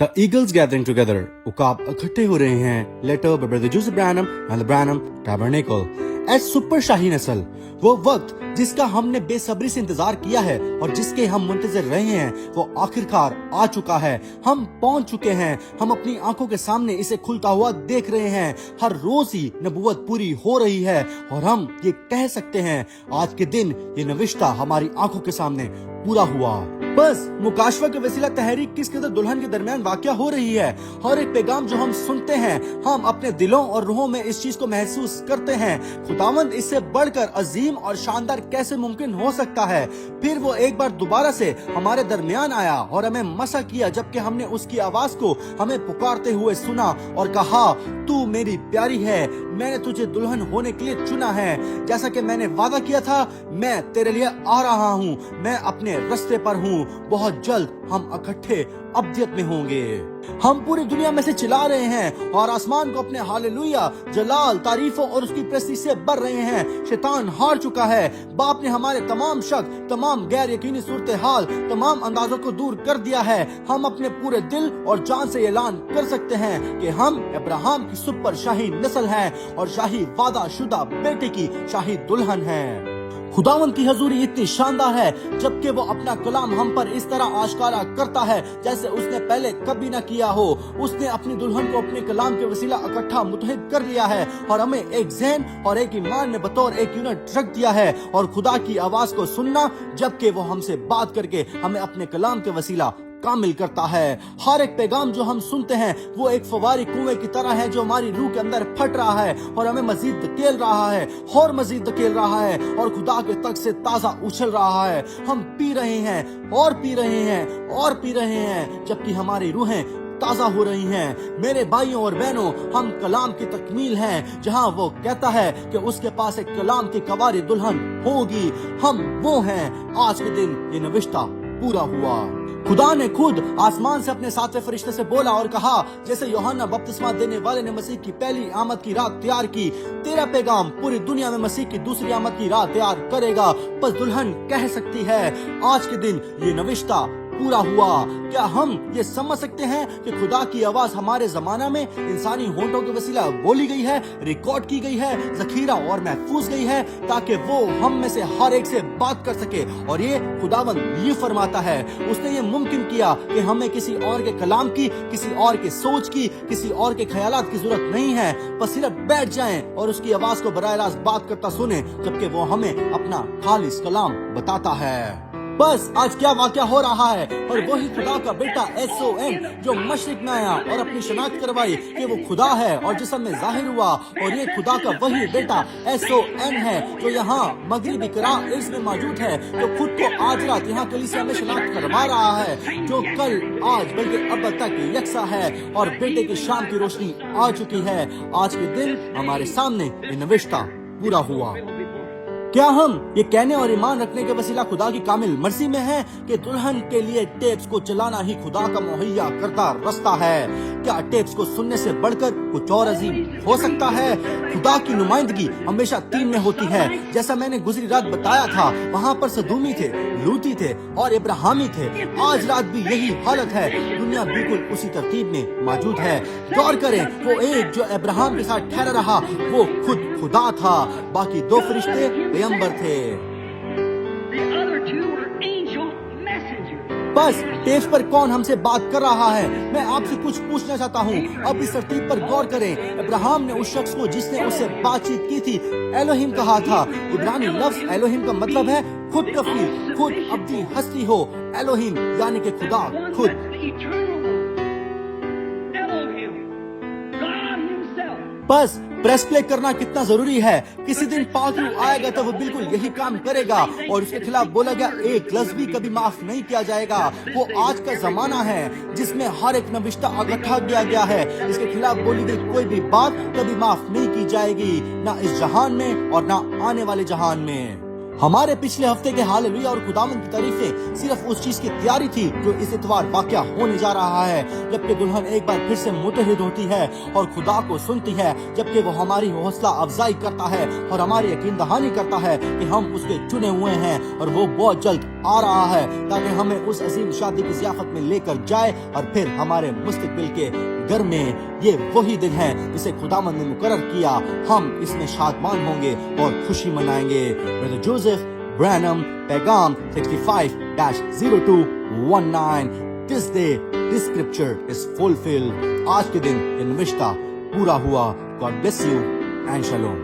The eagles gathering together, उकाब इकट्ठे हो रहे हैं, letter by Brother Joseph Branham and the Branham Tabernacle. as super शाही नस्ल, वो वक्त जिसका हमने बेसब्री से इंतजार किया है और जिसके हम मुंतजर रहे हैं, वो आखिरकार आ चुका है। हम पहुंच चुके हैं, हम अपनी आंखों के सामने इसे खुलता हुआ देख रहे हैं। हर रोज ही नबूवत पूरी हो रही है और हम ये कह सकते हैं आज के दिन ये नविश्ता हमारी आंखों के सामने पूरा हुआ। बस मुकाशवा के वसीला तहरीक किस कदर दुल्हन के दरमियान वाक़या हो रही है। हर एक पैगाम जो हम सुनते हैं, हम अपने दिलों और रूहों में इस चीज को महसूस करते हैं, खुदावंद इससे बढ़कर अजीम और शानदार कैसे मुमकिन हो सकता है। फिर वो एक बार दोबारा से हमारे दरमियान आया और हमें मसा किया, जबकि हमने उसकी आवाज को हमें पुकारते हुए सुना और कहा, तू मेरी प्यारी है, मैंने तुझे दुल्हन होने के लिए चुना है। जैसा कि मैंने वादा किया था, मैं तेरे लिए आ रहा हूँ, मैं अपने रास्ते पर हूँ। बहुत जल्द हम इकट्ठे अब्दियत में होंगे। हम पूरी दुनिया में से चिल्ला रहे हैं और आसमान को अपने हालेलुया, जलाल, तारीफों और उसकी प्रस्ती से भर रहे हैं। शैतान हार चुका है। बाप ने हमारे तमाम शक, तमाम गैर यकीनी सूरत हाल, तमाम अंदाजों को दूर कर दिया है। हम अपने पूरे दिल और जान से ऐलान कर सकते हैं कि हम अब्राहम की सुपर शाही नस्ल हैं और शाही वादा शुदा बेटे की शाही दुल्हन हैं। खुदावंद की हजूरी इतनी शानदार है, जबकि वो अपना कलाम हम पर इस तरह आश्कारा करता है जैसे उसने पहले कभी न किया हो। उसने अपनी दुल्हन को अपने कलाम के वसीला इकट्ठा मुत्तहिद कर लिया है और हमें एक ज़हन और एक ईमान में बतौर एक यूनिट रख दिया है और खुदा की आवाज को सुनना, जबकि वो हमसे बात करके हमें अपने कलाम के वसीला कामिल करता है। हर एक पैगाम जो हम सुनते हैं वो एक फवारी कुएं की तरह है जो हमारी रूह के अंदर फट रहा है और हमें मजीद धकेल रहा है और मजीद धकेल रहा है और खुदा के तक से ताजा उछल रहा है। हम पी रहे हैं और पी रहे हैं और पी रहे हैं, जबकि हमारी रूहें ताजा हो रही हैं। मेरे भाइयों और बहनों, हम कलाम की तकमील हैं, जहां वो कहता है कि उसके पास एक कलाम की कवारी दुल्हन होगी। हम वो हैं। आज के दिन ये नविश्ता पूरा हुआ। खुदा ने खुद आसमान से अपने सातवें फरिश्ते से बोला और कहा, जैसे यूहन्ना बपतिस्मा देने वाले ने मसीह की पहली आमद की रात तैयार की, तेरा पैगाम पूरी दुनिया में मसीह की दूसरी आमद की रात तैयार करेगा। बस दुल्हन कह सकती है, आज के दिन ये नविश्ता पूरा हुआ। क्या हम ये समझ सकते हैं कि खुदा की आवाज हमारे जमाना में इंसानी होंठों के वसीला बोली गई है, रिकॉर्ड की गई है, जखीरा और महफूज गई है, ताकि वो हम में से हर एक से बात कर सके। और ये खुदावंद ये फरमाता है, उसने ये मुमकिन किया कि हमें किसी और के कलाम की, किसी और के सोच की, किसी और के ख्यालात की जरूरत नहीं है। बस सिर्फ बैठ जाएं और उसकी आवाज को बराह रास्त बात करता सुने, जबकि वो हमें अपना खालिस कलाम बताता है। बस आज क्या वाक़या हो रहा है, और वही खुदा का बेटा SON जो मशरिक में आया और अपनी शनाख्त करवाई कि वो खुदा है और जिस्म में जाहिर हुआ। और ये खुदा का वही बेटा SON है जो यहाँ मगरिबी किरा इर्स में मौजूद है, जो खुद को आज रात यहाँ कलीसिया में शनाख्त करवा रहा है, जो कल आज बल्कि अब तक यकसा है और बेटे की शाम की रोशनी आ चुकी है। आज के दिन हमारे सामने ये नविश्ता पूरा हुआ। क्या हम ये कहने और ईमान रखने के वसीला खुदा की कामिल मर्जी में है कि दुल्हन के लिए टेप्स को चलाना ही खुदा का मुहैया करता रास्ता है? क्या टेप्स को सुनने से बढ़कर कुछ और अजीम हो सकता है? खुदा की नुमाइंदगी हमेशा तीन में होती है। जैसा मैंने गुजरी रात बताया था, वहाँ पर सदूमी थे, लूती थे और इब्राहिमी थे। आज रात भी यही हालत है। दुनिया बिल्कुल उसी तरतीब में मौजूद है। गौर करें, वो एक जो अब्राहम के साथ ठहरा रहा, वो खुद खुदा था। बाकी दो फरिश्ते पैगंबर थे। बस टेप्स पर कौन हमसे बात कर रहा है? मैं आपसे कुछ पूछना चाहता हूँ। अब इस तरतीब पर गौर करें। अब्राहम ने उस शख्स को जिसने उससे बातचीत की थी एलोहिम कहा था। इब्रानी लफ्ज एलोहिम का मतलब है खुद कफील, खुद अब्दी हस्ती हो। एलोहिम यानी कि खुदा खुद। बस प्रेस प्ले करना कितना जरूरी है। किसी दिन पाक रूह आएगा तो वो बिल्कुल यही काम करेगा और उसके खिलाफ बोला गया एक लफ्ज भी कभी माफ नहीं किया जाएगा। वो आज का जमाना है जिसमें हर एक नविश्ता इकट्ठा किया गया है। इसके खिलाफ बोली गई कोई भी बात कभी माफ नहीं की जाएगी, ना इस जहान में और ना आने वाले जहान में। हमारे पिछले हफ्ते के हालेलुया और खुदावंद की तारीफें सिर्फ उस चीज की तैयारी थी जो इस इतवार वाकया होने जा रहा है, जबकि दुल्हन एक बार फिर से मुतहद होती है और खुदा को सुनती है, जबकि वो हमारी हौसला अफजाई करता है और हमारी यकीन दहानी करता है कि हम उसके चुने हुए हैं और वो बहुत जल्द आ रहा है ताकि हमें उस अजीम शादी की ज़ियाफत में लेकर जाए और फिर हमारे मुस्तकबिल के घर में। ये वही दिन है जिसे खुदावंद ने मुकर्रर किया। हम इसमें शादमान होंगे और खुशी मनाएंगे। ब्रदर जोसेफ ब्रैनम, पैगाम 65-0219। This day, this scripture is fulfilled. आज के दिन ये नविश्ता पूरा हुआ। God bless you and shalom.